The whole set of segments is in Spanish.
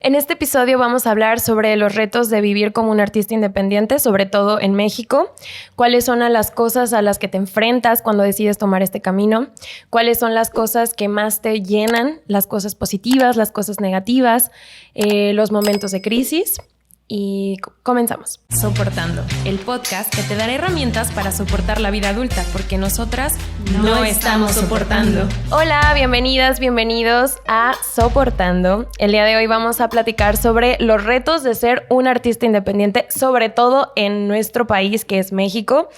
En este episodio vamos a hablar sobre los retos de vivir como un artista independiente, sobre todo en México. ¿Cuáles son las cosas a las que te enfrentas cuando decides tomar este camino? ¿Cuáles son las cosas que más te llenan? Las cosas positivas, las cosas negativas, los momentos de crisis. Y comenzamos. Soportando, el podcast que te dará herramientas para soportar la vida adulta, porque nosotras no estamos soportando. Hola, bienvenidas, bienvenidos a Soportando. El día de hoy vamos a platicar sobre los retos de ser un artista independiente, sobre todo en nuestro país, que es México.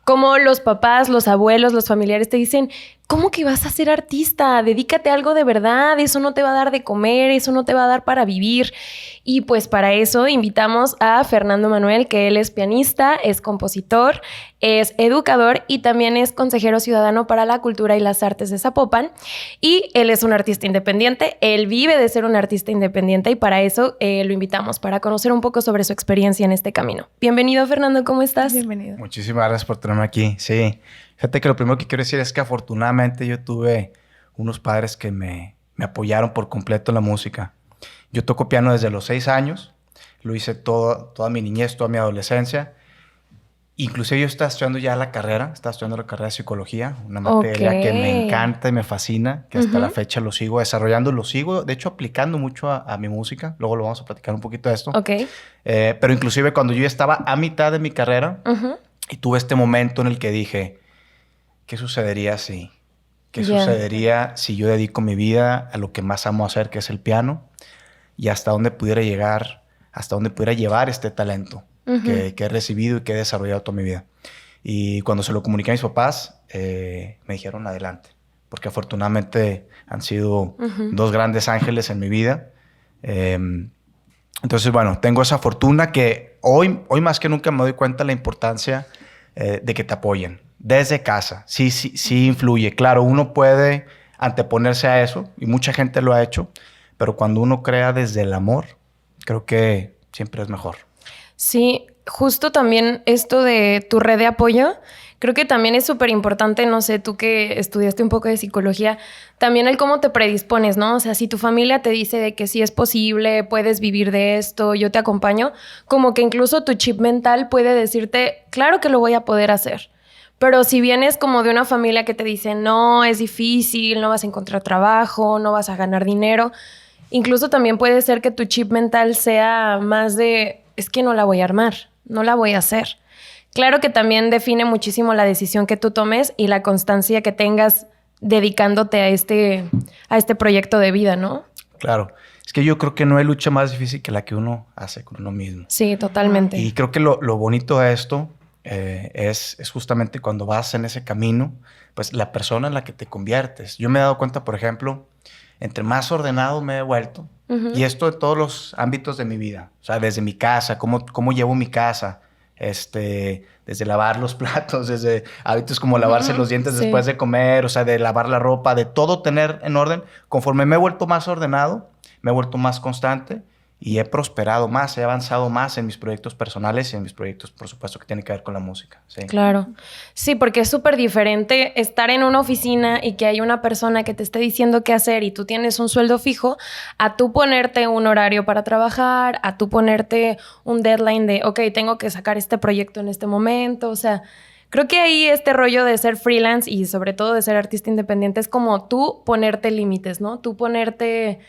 Como los papás, los abuelos, los familiares te dicen, ¿cómo que vas a ser artista? Dedícate a algo de verdad, eso no te va a dar de comer, eso no te va a dar para vivir. Y pues para eso invitamos a Fernando Manuel, que él es pianista, es compositor, es educador y también es consejero ciudadano para la cultura y las artes de Zapopan. Y él es un artista independiente, él vive de ser un artista independiente y para eso lo invitamos, para conocer un poco sobre su experiencia en este camino. Bienvenido, Fernando, ¿cómo estás? Bienvenido. Muchísimas gracias por tenerme aquí. Sí, fíjate que lo primero que quiero decir es que afortunadamente yo tuve unos padres que me apoyaron por completo en la música. Yo toco piano desde los 6 años, lo hice toda mi niñez, toda mi adolescencia. Inclusive yo estaba estudiando ya la carrera de psicología, una materia que me encanta y me fascina, que hasta la fecha lo sigo desarrollando, lo sigo, de hecho, aplicando mucho a mi música. Luego lo vamos a platicar un poquito de esto. Pero inclusive cuando yo estaba a mitad de mi carrera y tuve este momento en el que dije, ¿qué sucedería si? ¿Qué sucedería si yo dedico mi vida a lo que más amo hacer, que es el piano? Y hasta dónde pudiera llegar, hasta dónde pudiera llevar este talento que he recibido y que he desarrollado toda mi vida. Y cuando se lo comuniqué a mis papás, me dijeron adelante, porque afortunadamente han sido dos grandes ángeles en mi vida. Entonces, bueno, tengo esa fortuna que hoy más que nunca me doy cuenta de la importancia de que te apoyen desde casa. Sí influye. Claro, uno puede anteponerse a eso y mucha gente lo ha hecho, pero cuando uno crea desde el amor, creo que siempre es mejor. Sí, justo también esto de tu red de apoyo, creo que también es súper importante, no sé, tú que estudiaste un poco de psicología, también el cómo te predispones, ¿no? O sea, si tu familia te dice de que sí es posible, puedes vivir de esto, yo te acompaño, como que incluso tu chip mental puede decirte, claro que lo voy a poder hacer. Pero si vienes como de una familia que te dice, no, es difícil, no vas a encontrar trabajo, no vas a ganar dinero, incluso también puede ser que tu chip mental sea más de, es que no la voy a armar, no la voy a hacer. Claro que también define muchísimo la decisión que tú tomes y la constancia que tengas dedicándote a este proyecto de vida, ¿no? Claro. Es que yo creo que no hay lucha más difícil que la que uno hace con uno mismo. Sí, totalmente. Y creo que lo bonito de esto es justamente cuando vas en ese camino, pues la persona en la que te conviertes. Yo me he dado cuenta, por ejemplo, entre más ordenado me he vuelto, y esto de todos los ámbitos de mi vida, o sea, desde mi casa, cómo llevo mi casa, desde lavar los platos, desde hábitos como lavarse los dientes después de comer, o sea, de lavar la ropa, de todo tener en orden. Conforme me he vuelto más ordenado, me he vuelto más constante y he prosperado más, he avanzado más en mis proyectos personales y en mis proyectos, por supuesto, que tienen que ver con la música. Sí. Claro. Sí, porque es súper diferente estar en una oficina y que hay una persona que te esté diciendo qué hacer y tú tienes un sueldo fijo, a tú ponerte un horario para trabajar, a tú ponerte un deadline de, ok, tengo que sacar este proyecto en este momento. O sea, creo que ahí este rollo de ser freelance y sobre todo de ser artista independiente es como tú ponerte límites, ¿no? Tú ponerte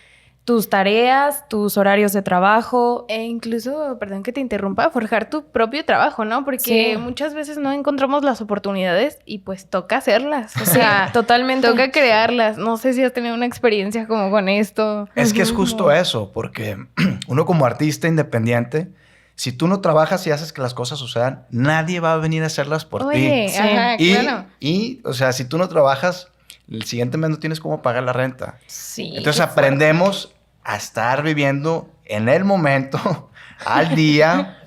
tus tareas, tus horarios de trabajo. E incluso, perdón que te interrumpa, forjar tu propio trabajo, ¿no? Porque muchas veces no encontramos las oportunidades y pues toca hacerlas. O sea, totalmente. Toca crearlas. No sé si has tenido una experiencia como con esto. Es que es justo eso, porque uno como artista independiente, si tú no trabajas y haces que las cosas sucedan, nadie va a venir a hacerlas por ti. Sí. Ajá, claro. Y, o sea, si tú no trabajas, el siguiente mes no tienes cómo pagar la renta. Sí. Entonces aprendemos a estar viviendo en el momento, al día,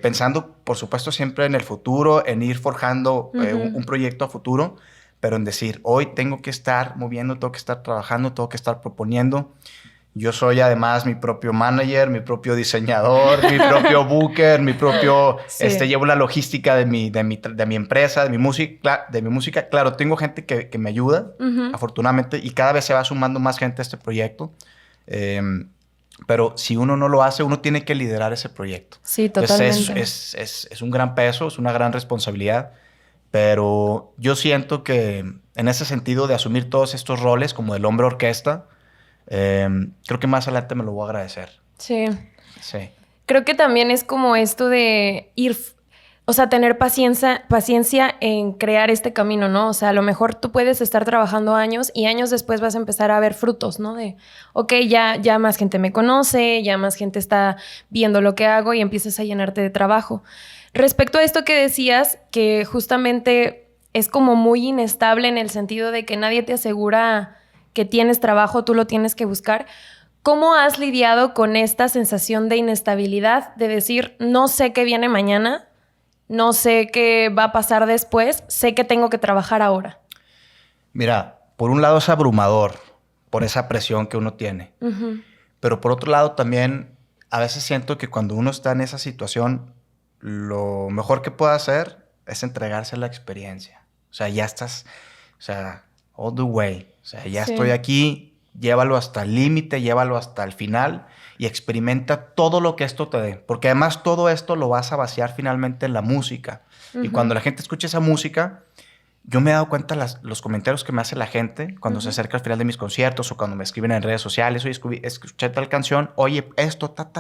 pensando, por supuesto, siempre en el futuro, en ir forjando un proyecto a futuro, pero en decir, hoy tengo que estar moviendo, tengo que estar trabajando, tengo que estar proponiendo. Yo soy además mi propio manager, mi propio diseñador, mi propio booker, mi propio... llevo la logística de mi empresa, de mi música. Claro, tengo gente que me ayuda, afortunadamente, y cada vez se va sumando más gente a este proyecto. Pero si uno no lo hace, uno tiene que liderar ese proyecto. Sí, totalmente. Entonces es un gran peso, es una gran responsabilidad. Pero yo siento que en ese sentido de asumir todos estos roles como el hombre orquesta, creo que más adelante me lo voy a agradecer. Sí. Sí. Creo que también es como esto de ir, o sea, tener paciencia en crear este camino, ¿no? O sea, a lo mejor tú puedes estar trabajando años y años después vas a empezar a ver frutos, ¿no? De, ok, ya más gente me conoce, ya más gente está viendo lo que hago y empiezas a llenarte de trabajo. Respecto a esto que decías, que justamente es como muy inestable en el sentido de que nadie te asegura que tienes trabajo, tú lo tienes que buscar. ¿Cómo has lidiado con esta sensación de inestabilidad, de decir, no sé qué viene mañana, no sé qué va a pasar después, sé que tengo que trabajar ahora? Mira, por un lado es abrumador por esa presión que uno tiene. Uh-huh. Pero por otro lado también a veces siento que cuando uno está en esa situación, lo mejor que puede hacer es entregarse a la experiencia. O sea, ya estás, o sea, all the way. O sea, ya estoy aquí, llévalo hasta el límite, llévalo hasta el final y experimenta todo lo que esto te dé. Porque además todo esto lo vas a vaciar finalmente en la música. Uh-huh. Y cuando la gente escucha esa música, yo me he dado cuenta los comentarios que me hace la gente cuando se acerca al final de mis conciertos o cuando me escriben en redes sociales, oye, escuché tal canción, oye, esto, ta.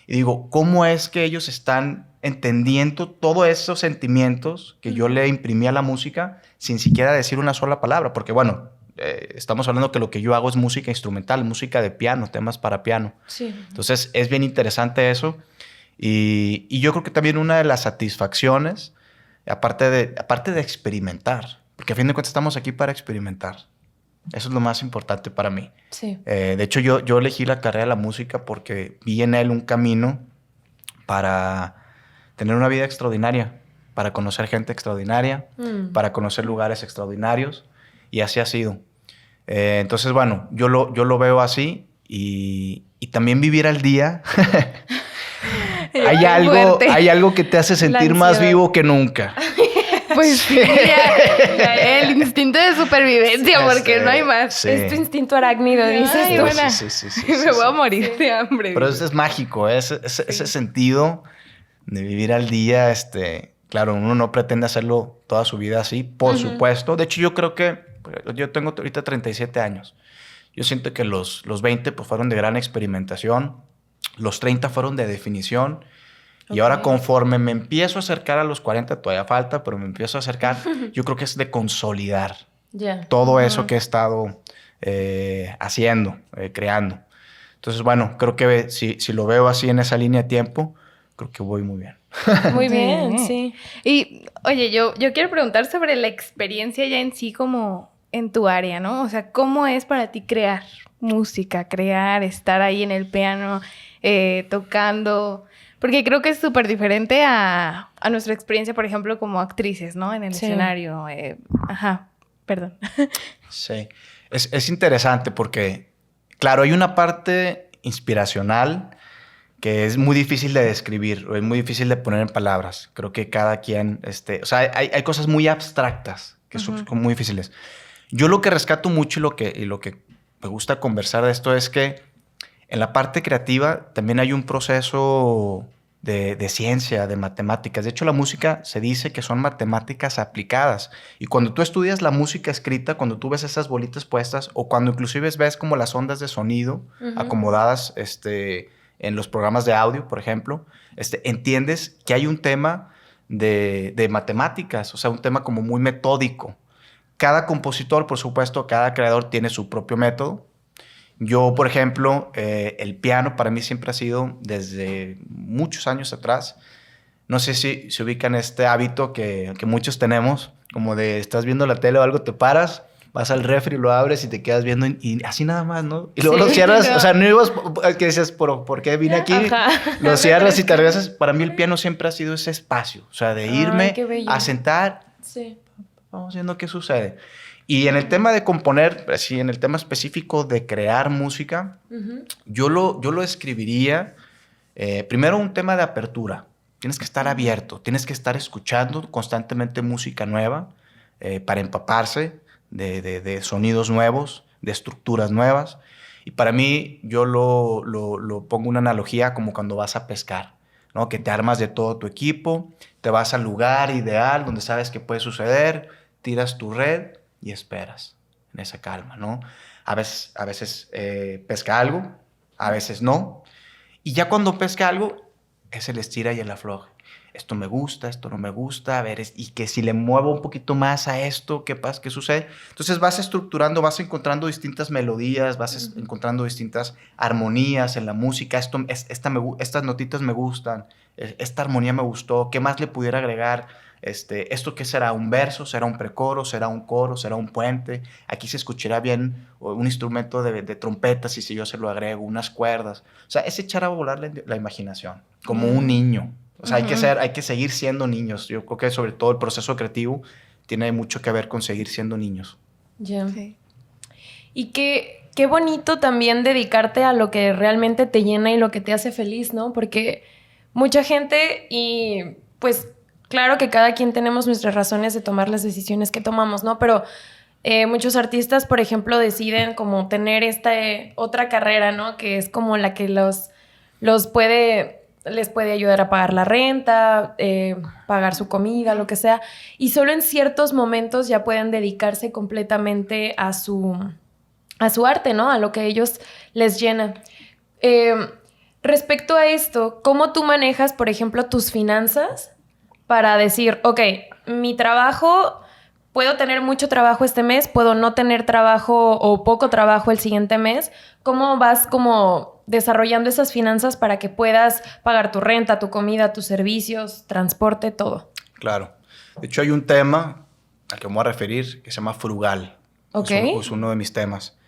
Y digo, ¿cómo es que ellos están entendiendo todos esos sentimientos que yo le imprimí a la música sin siquiera decir una sola palabra? Porque, bueno, estamos hablando que lo que yo hago es música instrumental, música de piano, temas para piano. Sí. Entonces, es bien interesante eso. Y yo creo que también una de las satisfacciones, aparte de experimentar, porque a fin de cuentas estamos aquí para experimentar. Eso es lo más importante para mí. Sí. De hecho, yo elegí la carrera de la música porque vi en él un camino para tener una vida extraordinaria, para conocer gente extraordinaria, para conocer lugares extraordinarios, y así ha sido. Entonces, bueno, yo lo veo así y también vivir al día. Hay algo que te hace sentir más vivo que nunca. Pues sí, el instinto de supervivencia, porque no hay más. Sí. Es tu instinto arácnido, dices tú. Buena. Sí, Me voy a morir de hambre. Pero eso es mágico, ese sentido de vivir al día. Claro, uno no pretende hacerlo toda su vida así, por supuesto. De hecho, yo creo que yo tengo ahorita 37 años. Yo siento que los 20 pues, fueron de gran experimentación. Los 30 fueron de definición. Y ahora conforme me empiezo a acercar a los 40, todavía falta, pero me empiezo a acercar, yo creo que es de consolidar todo eso que he estado haciendo, creando. Entonces, bueno, creo que si lo veo así en esa línea de tiempo, creo que voy muy bien. Muy bien, sí. Y, oye, yo quiero preguntar sobre la experiencia ya en sí como en tu área, ¿no? O sea, ¿cómo es para ti crear música, estar ahí en el piano, tocando? Porque creo que es súper diferente a nuestra experiencia, por ejemplo, como actrices, ¿no? En el escenario. Perdón. Sí. Es interesante porque, claro, hay una parte inspiracional que es muy difícil de describir o es muy difícil de poner en palabras. Creo que cada quien... o sea, hay cosas muy abstractas que son muy difíciles. Yo lo que rescato mucho y lo que me gusta conversar de esto es que en la parte creativa también hay un proceso de ciencia, de matemáticas. De hecho, la música se dice que son matemáticas aplicadas. Y cuando tú estudias la música escrita, cuando tú ves esas bolitas puestas o cuando inclusive ves como las ondas de sonido acomodadas en los programas de audio, por ejemplo, entiendes que hay un tema de matemáticas, o sea, un tema como muy metódico. Cada compositor, por supuesto, cada creador tiene su propio método. Yo, por ejemplo, el piano para mí siempre ha sido desde muchos años atrás. No sé si se ubican este hábito que muchos tenemos, como de estás viendo la tele o algo, te paras, vas al refri, lo abres y te quedas viendo y así nada más, ¿no? Y luego lo cierras, o sea, no ibas, que decías, ¿por qué vine aquí? Lo cierras y te regresas. Para mí el piano siempre ha sido ese espacio, o sea, de irme a sentar, vamos viendo qué sucede. Y en el tema de componer, sí, en el tema específico de crear música, yo lo escribiría, primero un tema de apertura. Tienes que estar abierto, tienes que estar escuchando constantemente música nueva para empaparse de sonidos nuevos, de estructuras nuevas. Y para mí, yo lo pongo una analogía como cuando vas a pescar, ¿no? Que te armas de todo tu equipo, te vas al lugar ideal donde sabes que puede suceder, tiras tu red y esperas en esa calma, ¿no? A veces pesca algo, a veces no. Y ya cuando pesca algo, es el estira y el afloje. Esto me gusta, esto no me gusta, a ver, y que si le muevo un poquito más a esto, ¿qué pasa? ¿Qué sucede? Entonces vas estructurando, vas encontrando distintas melodías, vas encontrando distintas armonías en la música. Estas notitas me gustan, esta armonía me gustó, ¿qué más le pudiera agregar? ¿Esto qué será? ¿Un verso? ¿Será un precoro? ¿Será un coro? ¿Será un puente? Aquí se escuchará bien un instrumento de trompetas y si yo se lo agrego, unas cuerdas. O sea, es echar a volar la imaginación, como un niño. O sea, hay que seguir siendo niños. Yo creo que sobre todo el proceso creativo tiene mucho que ver con seguir siendo niños. Ya. Sí. Y qué bonito también dedicarte a lo que realmente te llena y lo que te hace feliz, ¿no? Porque mucha gente y pues claro que cada quien tenemos nuestras razones de tomar las decisiones que tomamos, ¿no? Pero muchos artistas, por ejemplo, deciden como tener esta otra carrera, ¿no? Que es como la que les puede ayudar a pagar la renta, pagar su comida, lo que sea. Y solo en ciertos momentos ya pueden dedicarse completamente a su arte, ¿no? A lo que a ellos les llena. Respecto a esto, ¿cómo tú manejas, por ejemplo, tus finanzas para decir, ok, mi trabajo, puedo tener mucho trabajo este mes, puedo no tener trabajo o poco trabajo el siguiente mes? ¿Cómo vas como desarrollando esas finanzas para que puedas pagar tu renta, tu comida, tus servicios, transporte, todo? Claro. De hecho, hay un tema al que me voy a referir que se llama frugal. Ok. Es uno de mis temas.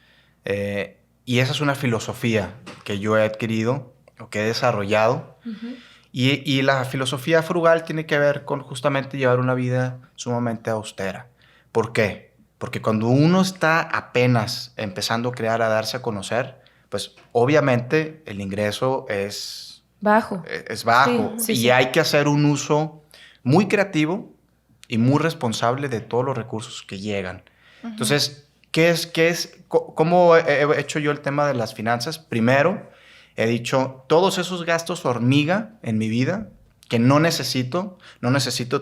Y esa es una filosofía que yo he adquirido o que he desarrollado. Uh-huh. Y la filosofía frugal tiene que ver con justamente llevar una vida sumamente austera. ¿Por qué? Porque cuando uno está apenas empezando a crear, a darse a conocer, pues obviamente el ingreso es bajo. Es bajo. Sí. Hay que hacer un uso muy creativo y muy responsable de todos los recursos que llegan. Uh-huh. Entonces, ¿cómo he hecho yo el tema de las finanzas? Primero, he dicho, todos esos gastos hormiga en mi vida que no necesito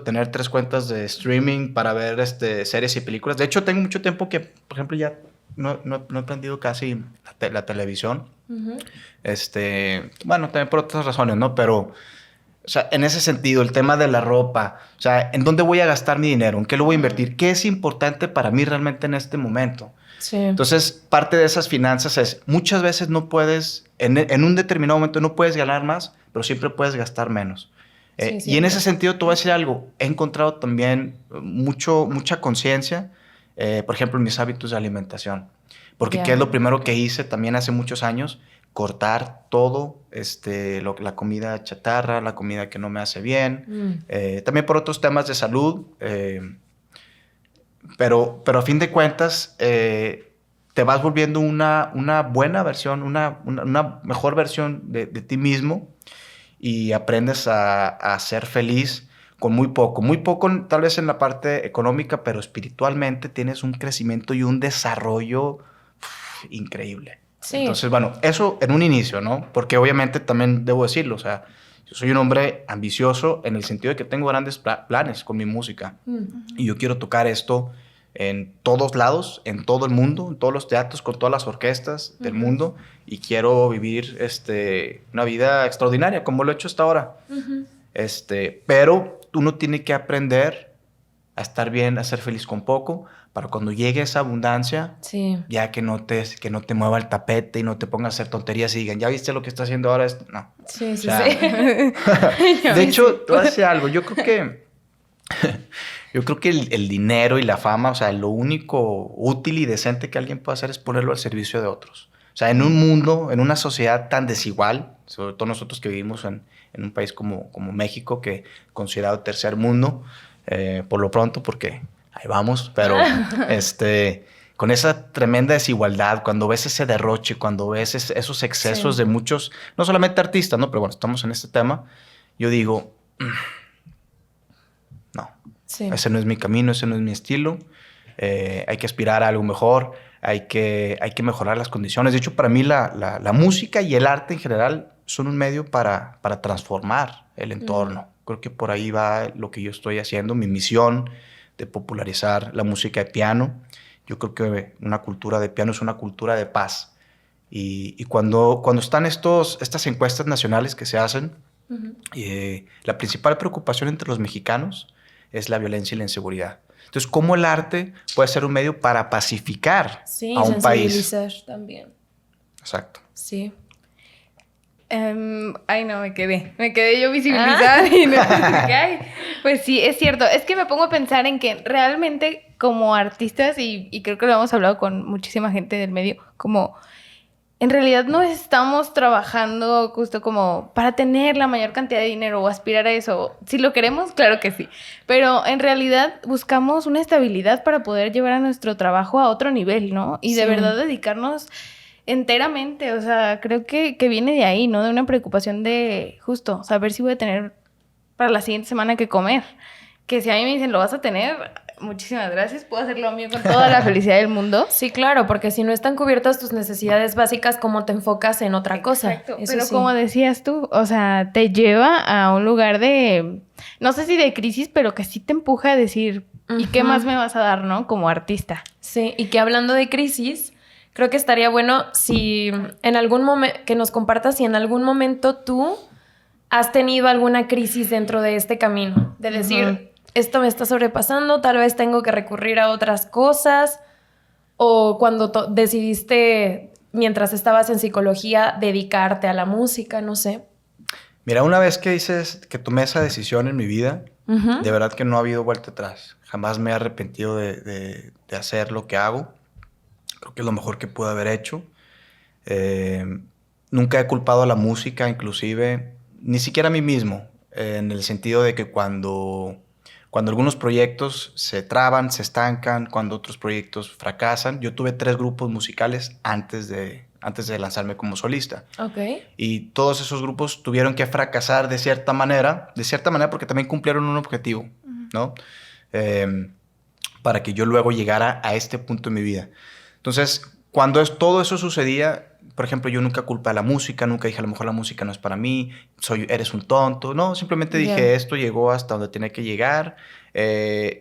tener 3 cuentas de streaming para ver series y películas. De hecho, tengo mucho tiempo que, por ejemplo, ya no he prendido casi la televisión. Uh-huh. Bueno, también por otras razones, ¿no? Pero, o sea, en ese sentido, el tema de la ropa, o sea, ¿en dónde voy a gastar mi dinero? ¿En qué lo voy a invertir? ¿Qué es importante para mí realmente en este momento? Sí. Entonces, parte de esas finanzas es, muchas veces no puedes, en un determinado momento no puedes ganar más, pero siempre puedes gastar menos. Y en ese sentido, te voy a decir algo. He encontrado también mucha conciencia, por ejemplo, en mis hábitos de alimentación. Porque ¿qué es lo primero que hice también hace muchos años? Cortar todo, la comida chatarra, la comida que no me hace bien. También por otros temas de salud. Pero a fin de cuentas, te vas volviendo una buena versión, una mejor versión de ti mismo y aprendes a ser feliz con muy poco. Muy poco tal vez en la parte económica, pero espiritualmente tienes un crecimiento y un desarrollo increíble. Sí. Entonces, bueno, eso en un inicio, ¿no? Porque obviamente también debo decirlo, o sea, yo soy un hombre ambicioso en el sentido de que tengo grandes planes con mi música. Uh-huh. Y yo quiero tocar esto en todos lados, en todo el mundo, en todos los teatros, con todas las orquestas del mundo. Y quiero vivir una vida extraordinaria, como lo he hecho hasta ahora. Uh-huh. Pero uno tiene que aprender a estar bien, a ser feliz con poco, para cuando llegue esa abundancia, ya que no te mueva el tapete y no te pongas a hacer tonterías y digan, ¿ya viste lo que está haciendo ahora? No. Sí. De hecho, te voy a decir algo. Yo creo que el dinero y la fama, o sea, lo único útil y decente que alguien puede hacer es ponerlo al servicio de otros. O sea, en un mundo, en una sociedad tan desigual, sobre todo nosotros que vivimos en un país como México, que considerado tercer mundo, por lo pronto, porque ahí vamos, pero con esa tremenda desigualdad, cuando ves ese derroche, cuando ves esos excesos de muchos, no solamente artistas, ¿no? Pero bueno, estamos en este tema, yo digo, no, ese no es mi camino, ese no es mi estilo, hay que aspirar a algo mejor, hay que mejorar las condiciones. De hecho, para mí la música y el arte en general son un medio para transformar el entorno. Creo que por ahí va lo que yo estoy haciendo, mi misión de popularizar la música de piano. Yo creo que una cultura de piano es una cultura de paz. Y cuando están estas encuestas nacionales que se hacen, la principal preocupación entre los mexicanos es la violencia y la inseguridad. Entonces, ¿cómo el arte puede ser un medio para pacificar a un país? Sí, sensibilizar también. Exacto. Sí. Ay, no, me quedé yo visibilizada y no dije, ay, pues sí, es cierto, es que me pongo a pensar en que realmente como artistas, y creo que lo hemos hablado con muchísima gente del medio, como en realidad no estamos trabajando justo como para tener la mayor cantidad de dinero o aspirar a eso. Si lo queremos, claro que sí, pero en realidad buscamos una estabilidad para poder llevar a nuestro trabajo a otro nivel, ¿no? Y de verdad dedicarnos enteramente, o sea, creo que viene de ahí, ¿no? De una preocupación de justo saber si voy a tener para la siguiente semana que comer. Que si a mí me dicen, lo vas a tener, muchísimas gracias, puedo hacer lo mío con toda la felicidad del mundo. Sí, claro, porque si no están cubiertas tus necesidades básicas, ¿cómo te enfocas en otra cosa? Exacto, Eso pero sí. como decías tú, o sea, te lleva a un lugar de, no sé si de crisis, pero que sí te empuja a decir, ¿y qué más me vas a dar, no? Como artista. Sí, y que hablando de crisis, creo que estaría bueno si en algún momento, que nos compartas si en algún momento tú has tenido alguna crisis dentro de este camino, de decir, esto me está sobrepasando, tal vez tengo que recurrir a otras cosas, o cuando decidiste, mientras estabas en psicología, dedicarte a la música, no sé. Mira, una vez que tomé esa decisión en mi vida, de verdad que no ha habido vuelta atrás. Jamás me he arrepentido de hacer lo que hago. Creo que es lo mejor que pude haber hecho. Nunca he culpado a la música, inclusive, ni siquiera a mí mismo, en el sentido de que cuando algunos proyectos se traban, se estancan, cuando otros proyectos fracasan. Yo tuve 3 grupos musicales antes de lanzarme como solista. Ok. Y todos esos grupos tuvieron que fracasar de cierta manera porque también cumplieron un objetivo, ¿no? Para que yo luego llegara a este punto en mi vida. Entonces, cuando todo eso sucedía, por ejemplo, yo nunca culpé a la música, nunca dije a lo mejor la música no es para mí, eres un tonto. No, simplemente dije esto llegó hasta donde tenía que llegar.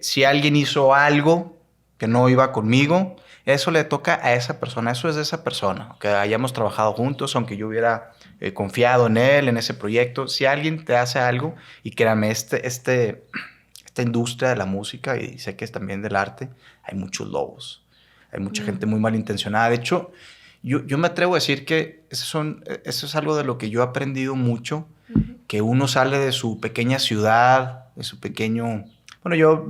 Si alguien hizo algo que no iba conmigo, eso le toca a esa persona, eso es de esa persona. Que hayamos trabajado juntos, aunque yo hubiera confiado en él, en ese proyecto. Si alguien te hace algo, y créanme, esta industria de la música, y sé que es también del arte, hay muchos lobos. Hay mucha gente muy malintencionada. De hecho, yo me atrevo a decir que eso es algo de lo que yo he aprendido mucho, que uno sale de su pequeña ciudad, de su pequeño... Bueno, yo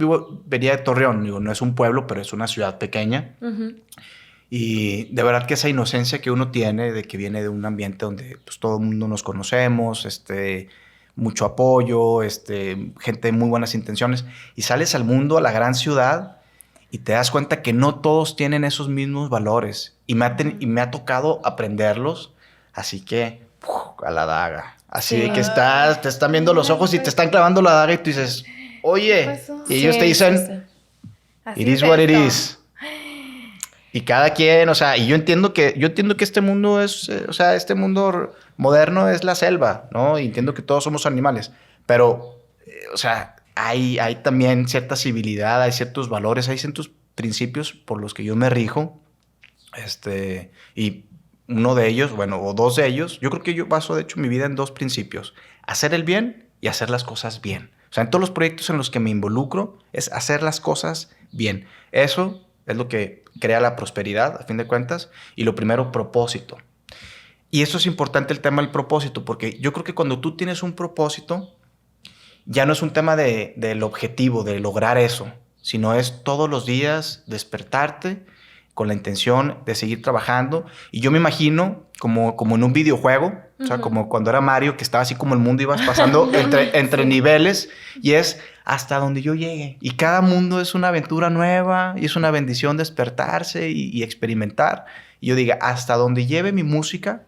venía de Torreón, digo, no es un pueblo, pero es una ciudad pequeña. Y de verdad que esa inocencia que uno tiene de que viene de un ambiente donde pues, todo el mundo nos conocemos, mucho apoyo, gente de muy buenas intenciones, y sales al mundo, a la gran ciudad, y te das cuenta que no todos tienen esos mismos valores. Y me ha tocado aprenderlos. Así que, a la daga. Así de que te están viendo los ojos y te están clavando la daga y tú dices, oye. Y ellos te dicen, it is what it is. Y cada quien, o sea, y yo entiendo que este mundo es, este mundo moderno es la selva, ¿no? Y entiendo que todos somos animales. Pero, o sea... Hay también cierta civilidad, hay ciertos valores, hay ciertos principios por los que yo me rijo. Y uno de ellos, bueno, o 2 de ellos, yo creo que yo baso, de hecho, mi vida en 2 principios. Hacer el bien y hacer las cosas bien. O sea, en todos los proyectos en los que me involucro es hacer las cosas bien. Eso es lo que crea la prosperidad, a fin de cuentas. Y lo primero, propósito. Y eso es importante, el tema del propósito, porque yo creo que cuando tú tienes un propósito... Ya no es un tema del objetivo, de lograr eso, sino es todos los días despertarte con la intención de seguir trabajando. Y yo me imagino como en un videojuego, o sea, como cuando era Mario, que estaba así como el mundo, ibas pasando entre niveles, y es hasta donde yo llegue. Y cada mundo es una aventura nueva, y es una bendición despertarse y experimentar. Y yo diga, hasta donde lleve mi música,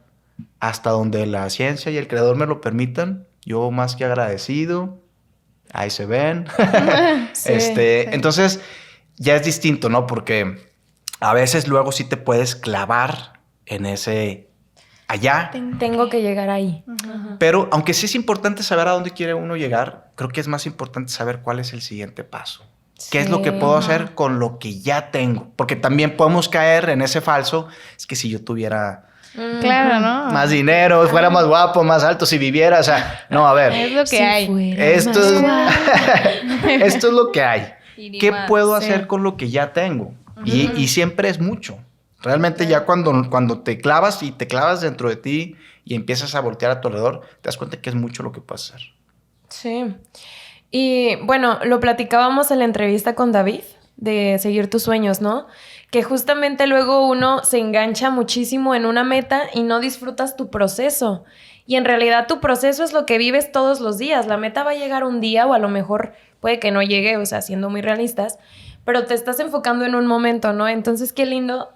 hasta donde la ciencia y el creador me lo permitan, yo más que agradecido. Ahí se ven. Sí, Entonces, ya es distinto, ¿no? Porque a veces luego sí te puedes clavar en ese allá. Tengo que llegar ahí. Pero aunque sí es importante saber a dónde quiere uno llegar, creo que es más importante saber cuál es el siguiente paso. ¿Qué es lo que puedo hacer con lo que ya tengo? Porque también podemos caer en ese falso. Es que si yo tuviera Claro, ¿no? más dinero, fuera más guapo, más alto, si viviera, o sea, no, a ver. Es lo que hay. Esto es lo que hay. ¿Qué puedo hacer con lo que ya tengo? Y siempre es mucho. Realmente ya cuando te clavas y te clavas dentro de ti y empiezas a voltear a tu alrededor, te das cuenta que es mucho lo que puedes hacer. Sí. Y bueno, lo platicábamos en la entrevista con David de seguir tus sueños, ¿no? Que justamente luego uno se engancha muchísimo en una meta y no disfrutas tu proceso. Y en realidad tu proceso es lo que vives todos los días. La meta va a llegar un día o a lo mejor puede que no llegue, o sea, siendo muy realistas, pero te estás enfocando en un momento, ¿no? Entonces, qué lindo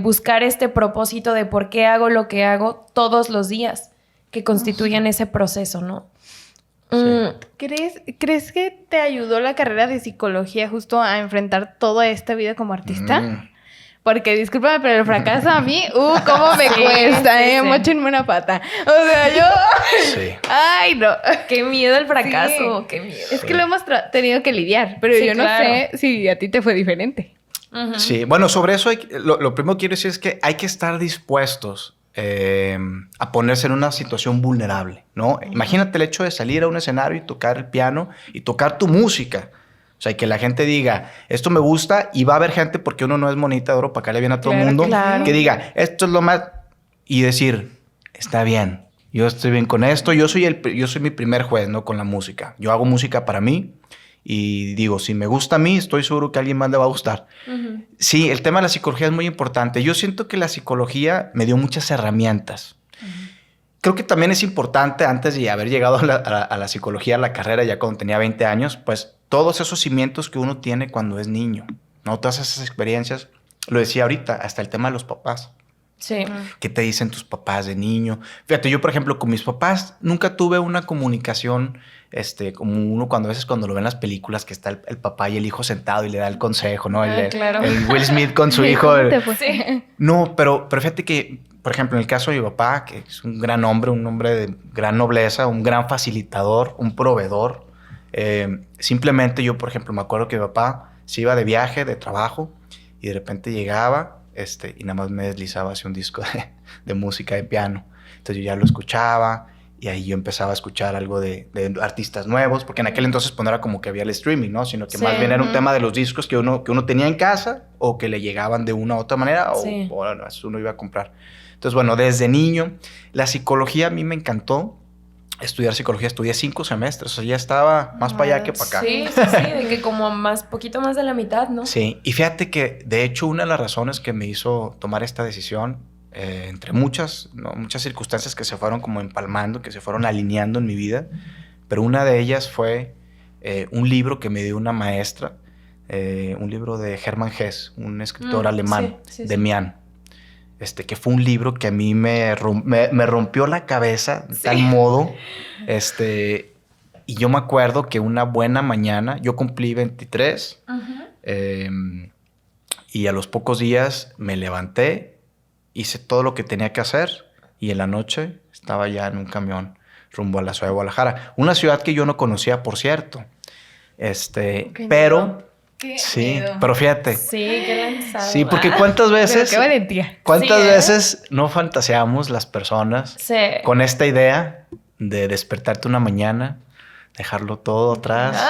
buscar este propósito de por qué hago lo que hago todos los días, que constituyen ese proceso, ¿no? ¿Crees que te ayudó la carrera de psicología justo a enfrentar toda esta vida como artista? Porque, discúlpame, pero el fracaso a mí, cómo me cuesta, mochenme una pata. O sea, yo... Sí. Ay, no. Qué miedo el fracaso, qué miedo. Es que lo hemos tenido que lidiar, pero yo no sé si a ti te fue diferente. Sí, bueno, sobre eso lo primero que quiero decir es que hay que estar dispuestos a ponerse en una situación vulnerable, ¿no? Imagínate el hecho de salir a un escenario y tocar el piano y tocar tu música. O sea, y que la gente diga, esto me gusta, y va a haber gente, porque uno no es monita de oro para caerle bien a todo el mundo, que diga, esto es lo más... Y decir, está bien, yo estoy bien con esto, yo soy mi primer juez, ¿no? Con la música. Yo hago música para mí y digo, si me gusta a mí, estoy seguro que a alguien más le va a gustar. Sí, el tema de la psicología es muy importante. Yo siento que la psicología me dio muchas herramientas. Creo que también es importante, antes de haber llegado a la psicología, a la carrera, ya cuando tenía 20 años, pues todos esos cimientos que uno tiene cuando es niño, ¿no? Todas esas experiencias, lo decía ahorita, hasta el tema de los papás. Sí. ¿Qué te dicen tus papás de niño? Fíjate, yo, por ejemplo, con mis papás nunca tuve una comunicación como uno cuando a veces cuando lo ven en las películas, que está el papá y el hijo sentado y le da el consejo, ¿no? Claro. El Will Smith con su hijo. Sí. No, pero fíjate que, por ejemplo, en el caso de mi papá, que es un gran hombre, un hombre de gran nobleza, un gran facilitador, un proveedor. Simplemente yo, por ejemplo, me acuerdo que mi papá se iba de viaje, de trabajo, y de repente llegaba y nada más me deslizaba hacia un disco de música de piano. Entonces yo ya lo escuchaba y ahí yo empezaba a escuchar algo de artistas nuevos, porque en aquel entonces pues, no era como que había el streaming, ¿no? Sino que más bien era un tema de los discos que uno tenía en casa o que le llegaban de una u otra manera o uno iba a comprar. Entonces, bueno, desde niño, la psicología a mí me encantó. Estudiar psicología, estudié 5 semestres, o sea, ya estaba más para allá que para acá. Sí, de que como poquito más de la mitad, ¿no? Sí, y fíjate que de hecho una de las razones que me hizo tomar esta decisión, entre muchas circunstancias que se fueron como empalmando, que se fueron alineando en mi vida, pero una de ellas fue un libro que me dio una maestra, un libro de Hermann Hesse, un escritor alemán, Demian. Que fue un libro que a mí me rompió la cabeza de tal modo, y yo me acuerdo que una buena mañana, yo cumplí 23, y a los pocos días me levanté, hice todo lo que tenía que hacer, y en la noche estaba ya en un camión rumbo a la ciudad de Guadalajara, una ciudad que yo no conocía, por cierto, pero... Sí, pero fíjate. Sí, qué lanzado. Sí, porque cuántas veces... Pero qué valentía. ¿Cuántas veces no fantaseamos las personas con esta idea de despertarte una mañana, dejarlo todo atrás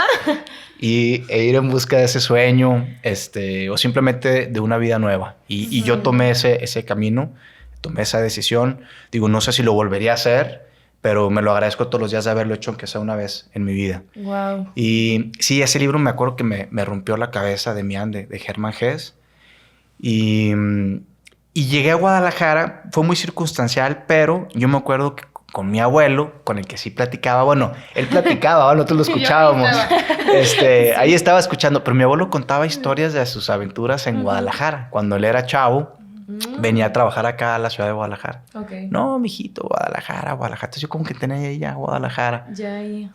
e ir en busca de ese sueño, o simplemente de una vida nueva? Y yo tomé ese camino, tomé esa decisión. Digo, no sé si lo volvería a hacer, pero me lo agradezco todos los días de haberlo hecho, aunque sea una vez en mi vida. Wow. Y sí, ese libro me acuerdo que me rompió la cabeza, de Hermann Hesse. Y llegué a Guadalajara, fue muy circunstancial, pero yo me acuerdo que con mi abuelo, con el que sí platicaba, bueno, él platicaba, nosotros lo escuchábamos. Ahí estaba escuchando, pero mi abuelo contaba historias de sus aventuras en Guadalajara. Cuando él era chavo, venía a trabajar acá a la ciudad de Guadalajara. Okay. No, mijito, Guadalajara. Entonces yo como que tenía ya Guadalajara. Ya. Y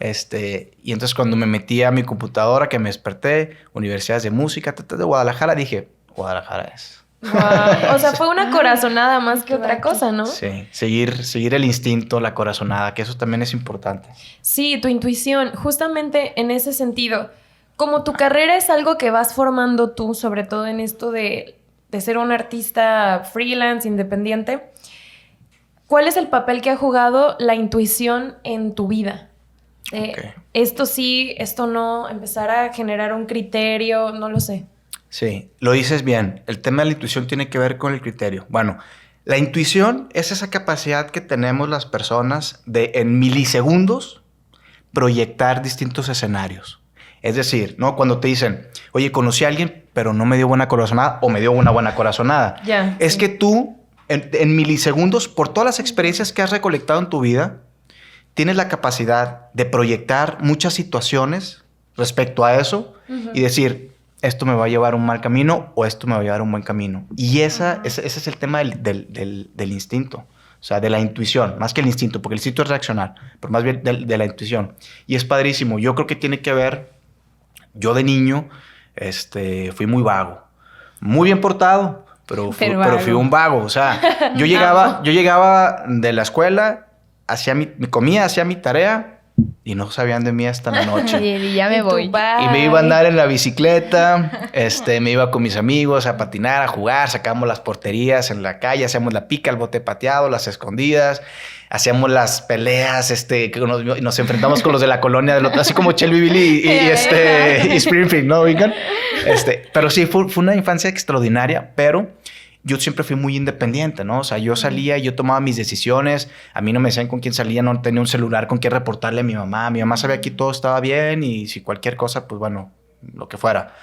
entonces cuando me metí a mi computadora, que me desperté, universidades de música, de Guadalajara, dije, Guadalajara es. Wow. O sea, fue una corazonada más que otra cosa, ¿no? Sí, seguir el instinto, la corazonada, que eso también es importante. Sí, tu intuición, justamente en ese sentido. Como tu carrera es algo que vas formando tú, sobre todo en esto de ser un artista freelance, independiente, ¿cuál es el papel que ha jugado la intuición en tu vida? Esto sí, esto no, empezar a generar un criterio, no lo sé. Sí, lo dices bien. El tema de la intuición tiene que ver con el criterio. Bueno, la intuición es esa capacidad que tenemos las personas de en milisegundos proyectar distintos escenarios. Es decir, ¿no? Cuando te dicen, oye, conocí a alguien, pero no me dio buena corazonada o me dio una buena corazonada. Ya, es sí. que tú, en milisegundos, por todas las experiencias que has recolectado en tu vida, tienes la capacidad de proyectar muchas situaciones respecto a eso y decir, esto me va a llevar a un mal camino o esto me va a llevar a un buen camino. Y ese es el tema del instinto, o sea, de la intuición, más que el instinto, porque el instinto es reaccionar, pero más bien de la intuición. Y es padrísimo. Yo creo que tiene que ver, yo de niño fui muy vago, muy bien portado, pero fui un vago. O sea, yo llegaba de la escuela, comía, hacía mi tarea y no sabían de mí hasta la noche. Y ya me voy. Y me iba a andar en la bicicleta, me iba con mis amigos a patinar, a jugar, sacábamos las porterías en la calle, hacíamos la pica, el bote pateado, las escondidas, hacíamos las peleas, nos enfrentamos con los de la colonia del otro, así como Shelbyville y Springfield, ¿no? Oigan, pero sí, fue una infancia extraordinaria, pero yo siempre fui muy independiente, ¿no? O sea, yo salía y yo tomaba mis decisiones. A mí no me decían con quién salía, no tenía un celular con qué reportarle a mi mamá. Mi mamá sabía que todo estaba bien y si cualquier cosa, pues bueno, lo que fuera.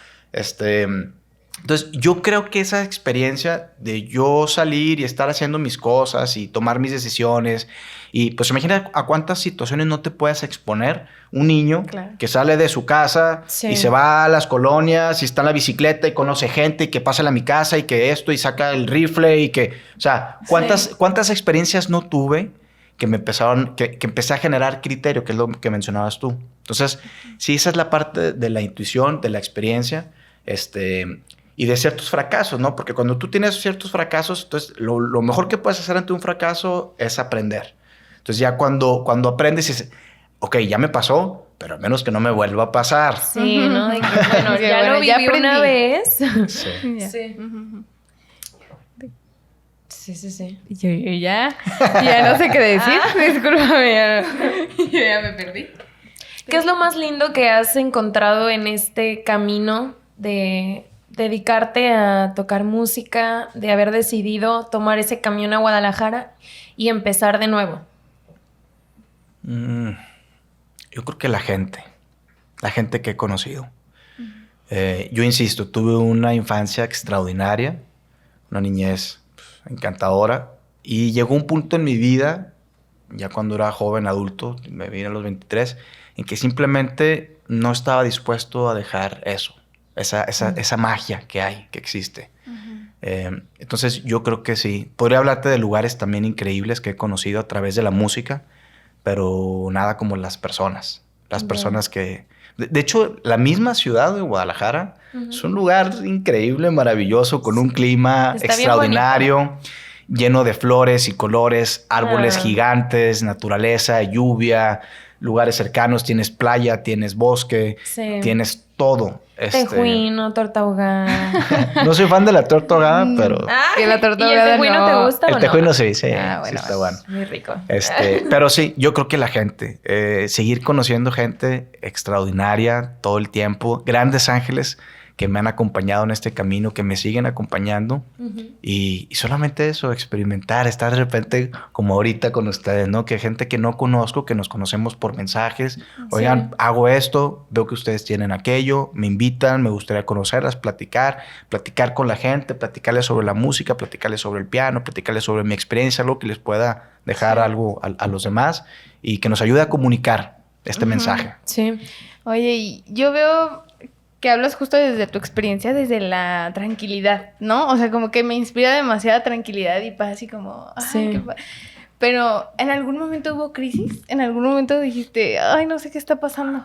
Entonces, yo creo que esa experiencia de yo salir y estar haciendo mis cosas y tomar mis decisiones y pues imagina a cuántas situaciones no te puedes exponer un niño que sale de su casa y se va a las colonias y está en la bicicleta y conoce gente y que pasa a mi casa y que esto y saca el rifle y que, o sea, cuántas experiencias no tuve que me empezaron, que empecé a generar criterio, que es lo que mencionabas tú. Entonces, sí, esa es la parte de la intuición, de la experiencia, y de ciertos fracasos, ¿no? Porque cuando tú tienes ciertos fracasos, entonces lo mejor que puedes hacer ante un fracaso es aprender. Entonces ya cuando aprendes dices, ok, ya me pasó, pero al menos que no me vuelva a pasar. Sí, ¿no? De que, bueno, ya lo viví una vez. Sí. Sí. Sí. Yo ya no sé qué decir. Discúlpame, yo ya me perdí. ¿Qué es lo más lindo que has encontrado en este camino de dedicarte a tocar música, de haber decidido tomar ese camión a Guadalajara y empezar de nuevo? Yo creo que la gente que he conocido. Yo insisto, tuve una infancia extraordinaria, una niñez encantadora, y llegó un punto en mi vida, ya cuando era joven, adulto, me vine a los 23, en que simplemente no estaba dispuesto a dejar eso, esa magia que hay, que existe. Entonces yo creo que sí. Podría hablarte de lugares también increíbles que he conocido a través de la música, pero nada como las personas. Las personas que... De hecho, la misma ciudad de Guadalajara es un lugar increíble, maravilloso, con un clima extraordinario, lleno de flores y colores, árboles gigantes, naturaleza, lluvia, lugares cercanos. Tienes playa, tienes bosque, tienes todo. Tejuino, torta ahogada. No soy fan de la torta ahogada, pero... que la torta ¿Y el tejuino te gusta o no? El tejuino sí, bueno, sí está bueno. Muy rico. Pero sí, yo creo que la gente, seguir conociendo gente extraordinaria todo el tiempo, grandes ángeles que me han acompañado en este camino, que me siguen acompañando. Y solamente eso, experimentar, estar de repente como ahorita con ustedes, ¿no? Que gente que no conozco, que nos conocemos por mensajes. Oigan, hago esto, veo que ustedes tienen aquello, me invitan, me gustaría conocerlas, platicar con la gente, platicarles sobre la música, platicarles sobre el piano, platicarles sobre mi experiencia, algo que les pueda dejar algo a los demás y que nos ayude a comunicar este mensaje. Sí. Oye, y yo veo que hablas justo desde tu experiencia, desde la tranquilidad, ¿no? O sea, como que me inspira demasiada tranquilidad y paz y como... Ay, pero, ¿en algún momento hubo crisis? ¿En algún momento dijiste, ay, no sé qué está pasando?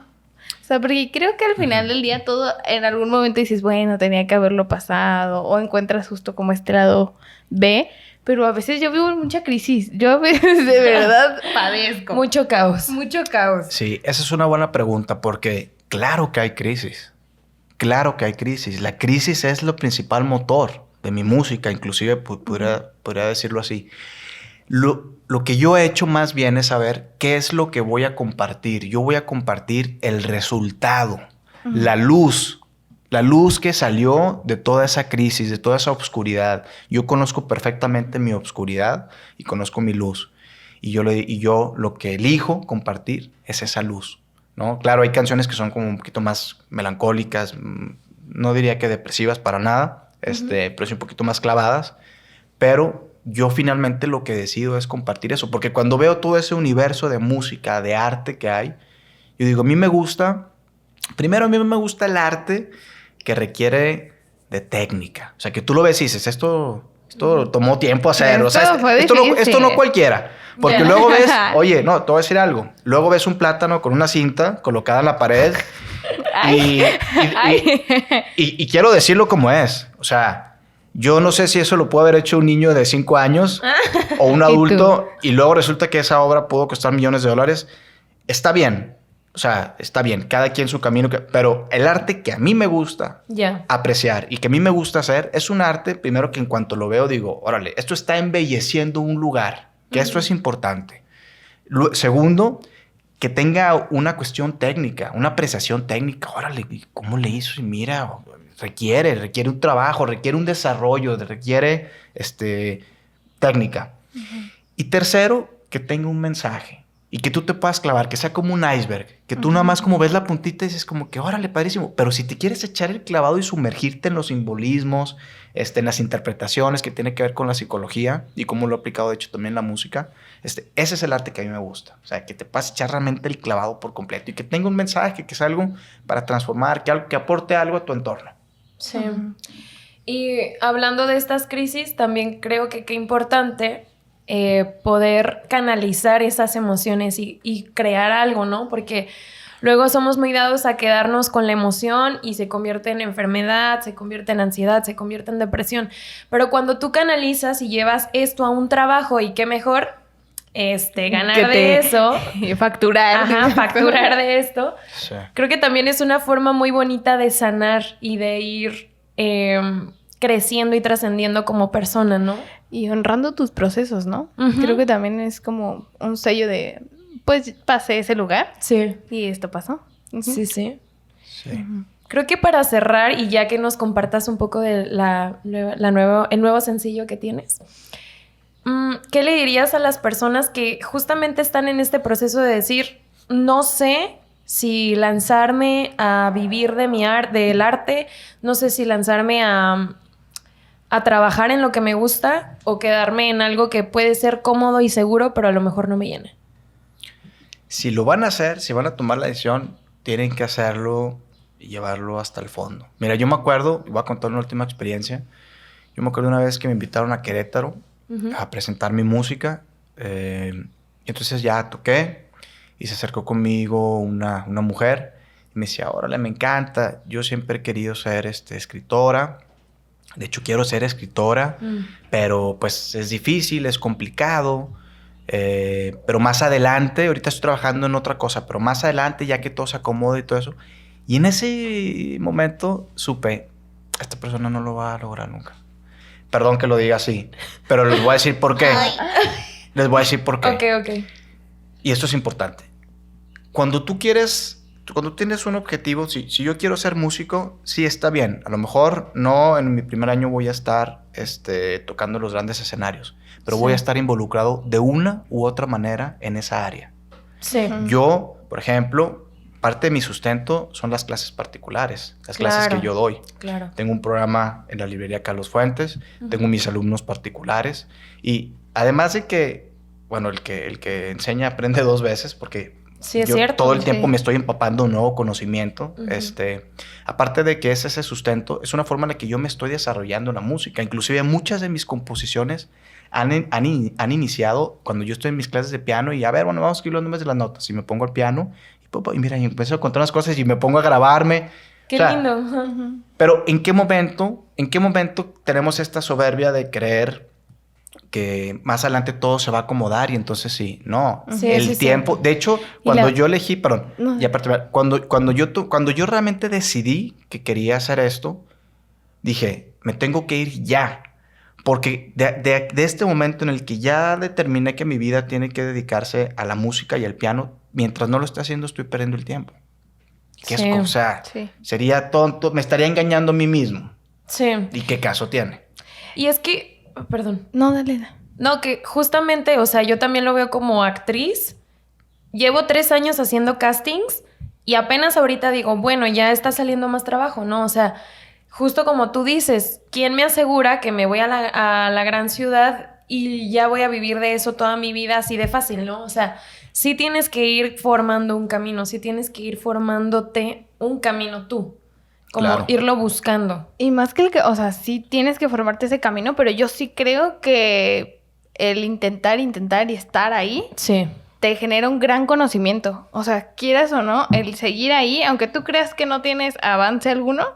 O sea, porque creo que al final del día todo, en algún momento dices, bueno, tenía que haberlo pasado, o encuentras justo como este lado B, pero a veces yo vivo en mucha crisis. Yo a veces de verdad padezco. Mucho caos. Mucho caos. Sí, esa es una buena pregunta porque claro que hay crisis. Claro que hay crisis. La crisis es lo principal motor de mi música, inclusive podría decirlo así. Lo que yo he hecho más bien es saber qué es lo que voy a compartir. Yo voy a compartir el resultado, la luz que salió de toda esa crisis, de toda esa obscuridad. Yo conozco perfectamente mi obscuridad y conozco mi luz. Y yo lo que elijo compartir es esa luz, ¿no? Claro, hay canciones que son como un poquito más melancólicas, no diría que depresivas para nada, pero sí un poquito más clavadas. Pero yo finalmente lo que decido es compartir eso. Porque cuando veo todo ese universo de música, de arte que hay, yo digo, a mí me gusta el arte que requiere de técnica. O sea, que tú lo ves y dices, esto tomó tiempo hacer. O sea, esto no cualquiera. Porque luego ves, oye, no, te voy a decir algo. Luego ves un plátano con una cinta colocada en la pared y quiero decirlo como es. O sea, yo no sé si eso lo pudo haber hecho un niño de 5 años o un adulto y luego resulta que esa obra pudo costar millones de dólares. Está bien. O sea, está bien. Cada quien su camino. Pero el arte que a mí me gusta apreciar y que a mí me gusta hacer es un arte, primero, que en cuanto lo veo digo, órale, esto está embelleciendo un lugar. Que esto es importante. Segundo, que tenga una cuestión técnica, una apreciación técnica. Órale, ¿cómo le hizo? Y mira, requiere un trabajo, requiere un desarrollo, requiere técnica. Y tercero, que tenga un mensaje y que tú te puedas clavar, que sea como un iceberg, que tú nada más como ves la puntita y dices como que órale, padrísimo. Pero si te quieres echar el clavado y sumergirte en los simbolismos, en las interpretaciones que tiene que ver con la psicología y cómo lo he aplicado de hecho también en la música, ese es el arte que a mí me gusta. O sea, que te puedas echar realmente el clavado por completo y que tenga un mensaje, que sea algo para transformar, que aporte algo a tu entorno. Sí. Y hablando de estas crisis, también creo que qué importante poder canalizar esas emociones y crear algo, ¿no? Porque luego somos muy dados a quedarnos con la emoción y se convierte en enfermedad, se convierte en ansiedad, se convierte en depresión. Pero cuando tú canalizas y llevas esto a un trabajo, y qué mejor ganar de eso. Y facturar. Ajá, facturar de esto. Sí. Creo que también es una forma muy bonita de sanar y de ir creciendo y trascendiendo como persona, ¿no? Y honrando tus procesos, ¿no? Creo que también es como un sello de, pues pasé ese lugar. Sí. Y esto pasó. Sí, sí. Sí. Creo que para cerrar, y ya que nos compartas un poco de el nuevo sencillo que tienes, ¿qué le dirías a las personas que justamente están en este proceso de decir, no sé si lanzarme a vivir de del arte, no sé si lanzarme a trabajar en lo que me gusta o quedarme en algo que puede ser cómodo y seguro, pero a lo mejor no me llena? Si lo van a hacer, si van a tomar la decisión, tienen que hacerlo y llevarlo hasta el fondo. Mira, yo me acuerdo, voy a contar una última experiencia. Yo me acuerdo una vez que me invitaron a Querétaro a presentar mi música. Entonces ya toqué y se acercó conmigo una mujer y me decía, órale, me encanta. Yo siempre he querido ser escritora. De hecho, quiero ser escritora, pero pues es difícil, es complicado. Pero más adelante, ahorita estoy trabajando en otra cosa, pero más adelante, ya que todo se acomode y todo eso. Y en ese momento supe, esta persona no lo va a lograr nunca. Perdón que lo diga así, pero les voy a decir por qué. Les voy a decir por qué. Ok. Y esto es importante. Cuando tienes un objetivo, si yo quiero ser músico, sí está bien. A lo mejor no en mi primer año voy a estar tocando los grandes escenarios, pero voy a estar involucrado de una u otra manera en esa área. Sí. Yo, por ejemplo, parte de mi sustento son las clases particulares, las clases que yo doy. Claro. Tengo un programa en la librería Carlos Fuentes, tengo mis alumnos particulares y además de que, bueno, el que enseña aprende 2 veces porque sí, es yo cierto, todo el tiempo me estoy empapando un nuevo conocimiento. Aparte de que es ese sustento, es una forma en la que yo me estoy desarrollando en la música. Inclusive muchas de mis composiciones han iniciado cuando yo estoy en mis clases de piano y a ver, bueno, vamos a escribir los nombres de las notas y me pongo al piano y Y mira, y empiezo a contar unas cosas y me pongo a grabarme. Qué O sea, lindo. Pero ¿en qué momento tenemos esta soberbia de creer que más adelante todo se va a acomodar y entonces sí? No, Sí, el sí, tiempo... sí. De hecho, Y cuando la- yo elegí, perdón, No. y aparte, cuando yo realmente decidí que quería hacer esto, dije, me tengo que ir ya. Porque de este momento en el que ya determiné que mi vida tiene que dedicarse a la música y al piano, mientras no lo esté haciendo, estoy perdiendo el tiempo. Que Sí. o sea, Sí. sería tonto, me estaría engañando a mí mismo. Sí. ¿Y qué caso tiene? Y es que, perdón. No, dale. No, que justamente, o sea, yo también lo veo como actriz. Llevo 3 años haciendo castings y apenas ahorita digo, bueno, ya está saliendo más trabajo, ¿no? O sea, justo como tú dices, ¿quién me asegura que me voy a la gran ciudad y ya voy a vivir de eso toda mi vida así de fácil, ¿no? O sea, sí tienes que ir formando un camino, sí tienes que ir formándote un camino tú, como Claro. irlo buscando. Y más que o sea, sí tienes que formarte ese camino, pero yo sí creo que el intentar y estar ahí Sí. te genera un gran conocimiento. O sea, quieras o no, el seguir ahí, aunque tú creas que no tienes avance alguno,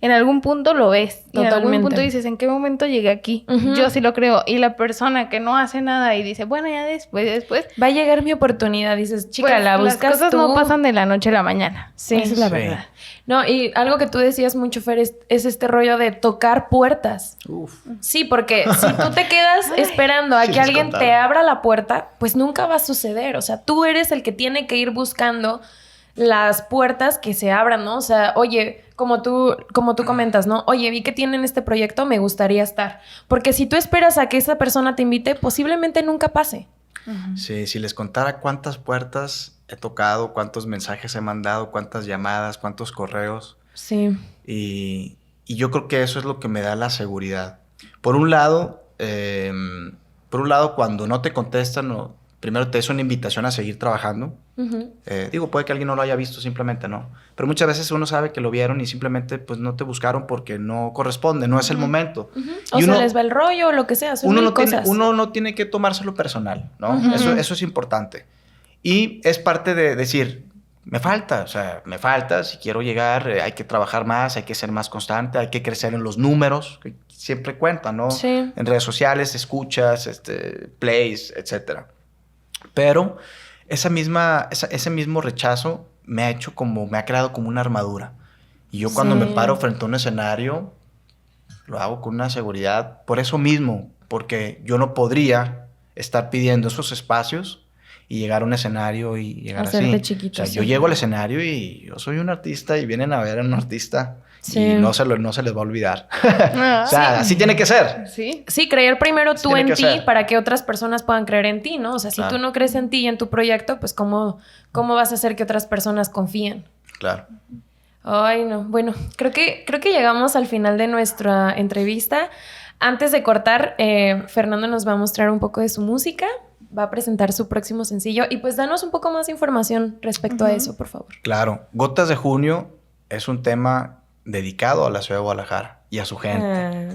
en algún punto lo ves. Y en algún Totalmente. punto dices, ¿en qué momento llegué aquí? Ujú. Yo sí lo creo. Y la persona que no hace nada y dice, bueno, ya después, Va a llegar mi oportunidad, dices, chica, pues, la las buscas cosas tú. no pasan de la noche a la mañana. Sí. Esa es la Sí. verdad. No, y algo que tú decías mucho, Fer, es este rollo de tocar puertas. Uf. Sí, porque si tú te quedas esperando a Sí que les alguien contaron. te abra la puerta, pues nunca va a suceder. O sea, tú eres el que tiene que ir buscando las puertas que se abran, ¿no? O sea, oye, como tú comentas, ¿no? Oye, vi que tienen este proyecto, me gustaría estar. Porque si tú esperas a que esa persona te invite, posiblemente nunca pase. Sí, si les contara cuántas puertas he tocado, cuántos mensajes he mandado, cuántas llamadas, cuántos correos. Sí. Y yo creo que eso es lo que me da la seguridad. Por un lado, cuando no te contestan, primero te es una invitación a seguir trabajando. Ujú. Digo, puede que alguien no lo haya visto, simplemente no. Pero muchas veces uno sabe que lo vieron y simplemente pues no te buscaron porque no corresponde, no es el momento. Ujú. Y O uno- se les va el rollo o lo que sea, son uno mil no, tiene, cosas. uno no tiene que tomárselo personal, ¿no? Ujú. Eso es importante. Y es parte de decir, me falta, si quiero llegar, hay que trabajar más, hay que ser más constante, hay que crecer en los números, que siempre cuentan, ¿no? Sí. En redes sociales, escuchas, plays, etcétera. Pero ese mismo rechazo me ha creado como una armadura. Y yo cuando Sí. me paro frente a un escenario, lo hago con una seguridad por eso mismo, porque yo no podría estar pidiendo esos espacios y llegar a un escenario y llegar Hacerte así. chiquito, O sea, sí. yo llego al escenario y yo soy un artista y vienen a ver a un artista Sí. y no se les va a olvidar. Ah, O sea, así tiene que ser. sí. Sí, creer primero Así tú tiene en que ti ser. para que otras personas puedan creer en ti, ¿no? O sea, si Claro. tú no crees en ti y en tu proyecto, pues ¿cómo vas a hacer que otras personas confíen? Claro. Ay, no. Bueno, creo que llegamos al final de nuestra entrevista. Antes de cortar, Fernando nos va a mostrar un poco de su música, va a presentar su próximo sencillo y pues danos un poco más de información respecto a eso, por favor. Claro. Gotas de Junio es un tema dedicado a la ciudad de Guadalajara y a su gente.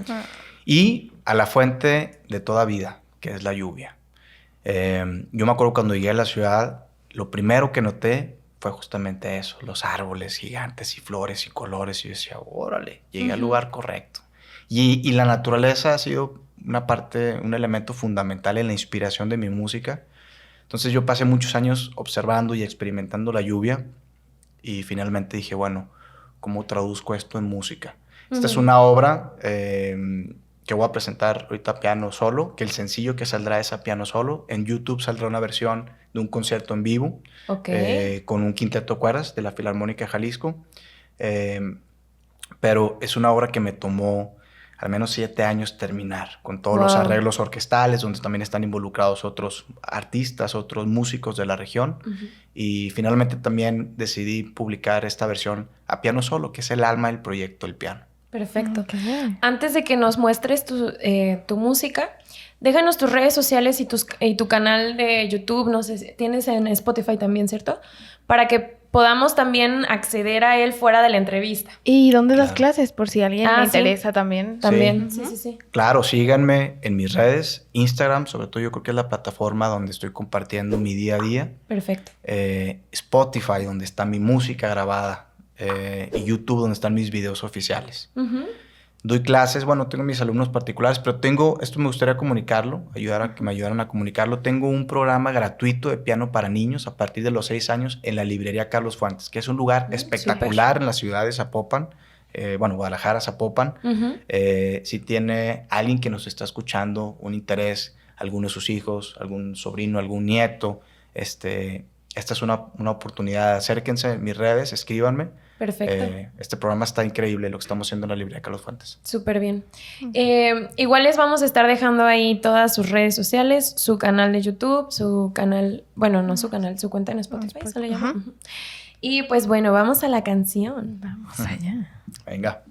Ah, Y a la fuente de toda vida, que es la lluvia. Yo me acuerdo cuando llegué a la ciudad, lo primero que noté fue justamente eso, los árboles gigantes y flores y colores. Y yo decía, órale, llegué al lugar correcto. Y la naturaleza ha sido un elemento fundamental en la inspiración de mi música. Entonces yo pasé muchos años observando y experimentando la lluvia y finalmente dije, bueno, ¿cómo traduzco esto en música? Esta es una obra que voy a presentar ahorita piano solo, que el sencillo que saldrá es a piano solo. En YouTube saldrá una versión de un concierto en vivo ok. con un quinteto de cuerdas de la Filarmónica de Jalisco. Pero es una obra que me tomó al menos 7 años terminar, con todos los Wow. arreglos orquestales, donde también están involucrados otros artistas, otros músicos de la región. Ujú. Y finalmente también decidí publicar esta versión a piano solo, que es el alma del proyecto, el piano. Perfecto. Ok. Antes de que nos muestres tu música, déjanos tus redes sociales y tu canal de YouTube, no sé, tienes en Spotify también, ¿cierto? Para que podamos también acceder a él fuera de la entrevista. ¿Y dónde das Claro. clases? Por si a alguien le Sí. interesa también. También, Ujú. sí. Claro, síganme en mis redes, Instagram, sobre todo yo creo que es la plataforma donde estoy compartiendo mi día a día. Perfecto. Spotify, donde está mi música grabada. Y YouTube, donde están mis videos oficiales. Ujú. Doy clases, bueno, tengo mis alumnos particulares, pero esto me gustaría comunicarlo, ayudar a que me ayudaran a comunicarlo. Tengo un programa gratuito de piano para niños a partir de los 6 años en la librería Carlos Fuentes, que es un lugar espectacular en la ciudad de Zapopan, Guadalajara, Zapopan. Ujú. Si tiene alguien que nos está escuchando un interés, alguno de sus hijos, algún sobrino, algún nieto, esta es una oportunidad. Acérquense a mis redes, escríbanme. Perfecto. Este programa está increíble, lo que estamos haciendo en la librería Carlos Fuentes. Súper bien. Igual les vamos a estar dejando ahí todas sus redes sociales, su canal de YouTube, su canal, bueno, no su canal, su cuenta en Spotify, se le llama. Ajá. Ujú. Y pues bueno, vamos a la canción. Vamos allá. Venga.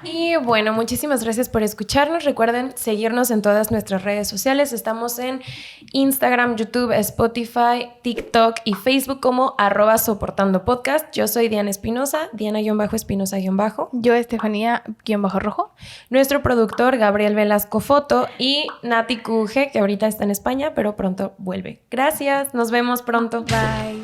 Y bueno, muchísimas gracias por escucharnos. Recuerden seguirnos en todas nuestras redes sociales. Estamos en Instagram, YouTube, Spotify, TikTok y Facebook como @soportandopodcast. Yo soy Diana Espinosa, Diana-Espinosa-. Yo, Estefanía-Rojo. Nuestro productor, Gabriel Velasco Foto, y Nati QG, que ahorita está en España, pero pronto vuelve. Gracias, nos vemos pronto. Bye.